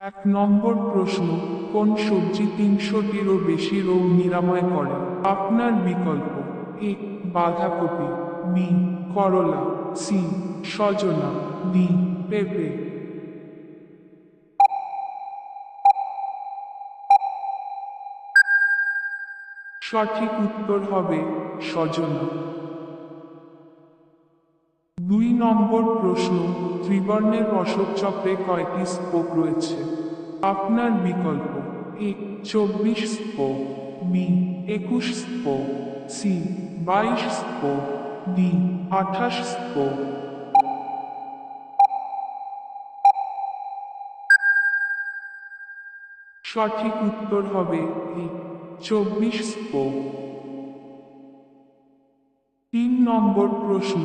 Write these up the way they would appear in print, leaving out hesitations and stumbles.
এক নম্বর প্রশ্ন, কোন সবজি ৩০০টিরও বেশি রোগ নিরাময় করে? আপনার বিকল্প: এ বাঁধাকপি, বি করলা, সি সজনা, ডি পেঁপে। সঠিক উত্তর হবে সজনা। ২ নম্বর প্রশ্ন, ত্রিবর্ণের অশোক চক্রে কয়টি স্পোক রয়েছে? আপনার বিকল্প: A ২৪ spoke, B ২১ spoke, C ২২ spoke, D ২৮ spoke. সঠিক উত্তর হবে এ ২৪ স্পোক। ৩ নম্বর প্রশ্ন,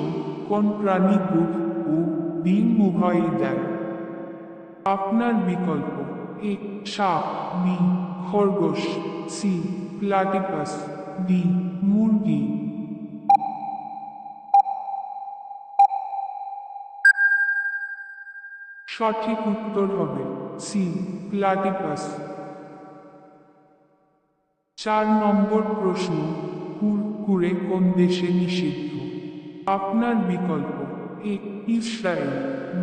কোন প্রাণী দুধ ও ডিম উভয়ই দেয়? আপনার বিকল্প: এ সাপ, বি খরগোশ, সি প্লাটিপাস, ডি মুরগি। সঠিক উত্তর হবে সি প্লাটিপাস। ৪ নম্বর প্রশ্ন, কুরকুরে কোন দেশে নিষিদ্ধ? আপনার বিকল্প: A Israel,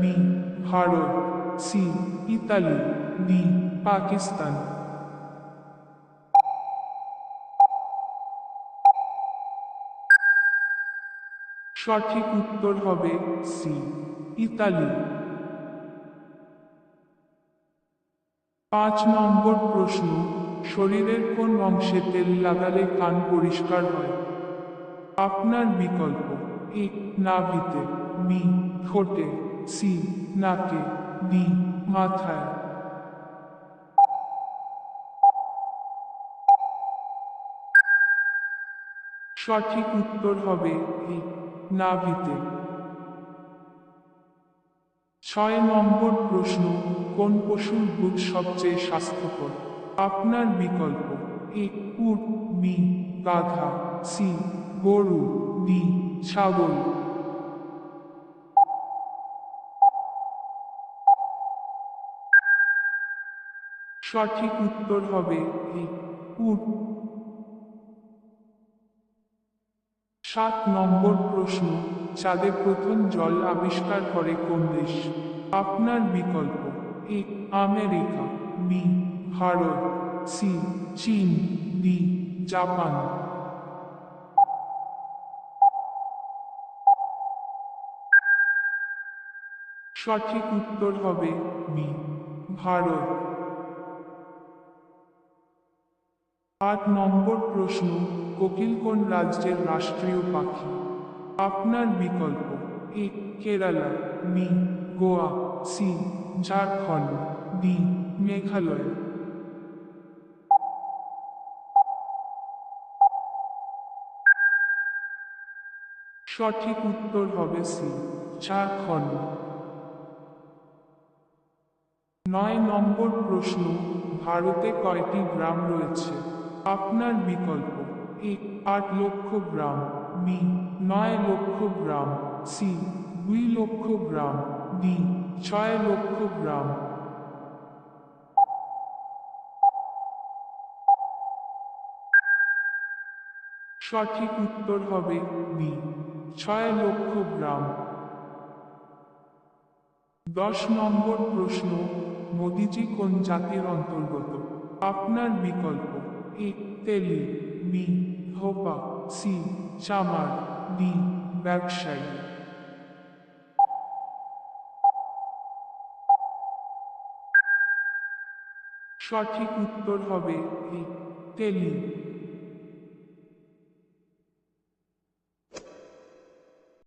B Bharat, C Italy, D Pakistan. সঠিক উত্তর হবে সি ইতালি। ৫ নম্বর প্রশ্ন, শরীরের কোন অংশে তেল লাগালে কান পরিষ্কার হয়? আপনার বিকল্প: এ নাভিতে, বি ঠোঁটে, সি নাকে, ডি মাথায়। সঠিক উত্তর হবে এ নাভিতে। ৬ নম্বর প্রশ্ন, কোন পশুর দুধ সবচেয়ে স্বাস্থ্যকর? আপনার বিকল্প: এ উট, বি গাধা, সি গরু, ডি ছাগল। সঠিক উত্তর হবে এ উট। ৭ নম্বর প্রশ্ন, চাঁদে প্রথম জল আবিষ্কার করে কোন দেশ? আপনার বিকল্প: A America, B Bharat, C চীন, ডি জাপান। সঠিক উত্তর হবে বি ভারত। ৮ নম্বর প্রশ্ন, কোকিল কোন রাজ্যের রাষ্ট্রীয় পাখি? আপনার বিকল্প: A Kerala, B Goa, C Jharkhand, D Meghalaya. সঠিক উত্তর হবে সি ঝাড়খণ্ড। ৯ নম্বর প্রশ্ন, ভারতে কয়টি গ্রাম রয়েছে? আপনার বিকল্প: এ ৮ লক্ষ গ্রাম, বি ৯ লক্ষ গ্রাম, সি ২ লক্ষ গ্রাম, ডি ৬ লক্ষ গ্রাম। সঠিক উত্তর হবে বি ৬ লক্ষ গ্রাম। ১০ নম্বর প্রশ্ন, মোদিজি কোন জাতির অন্তর্গত? আপনার বিকল্প: এ তেলি, বি ধোপা, সি চামার, ডি ব্যবসায়ী। সঠিক উত্তর হবে এ তেলি।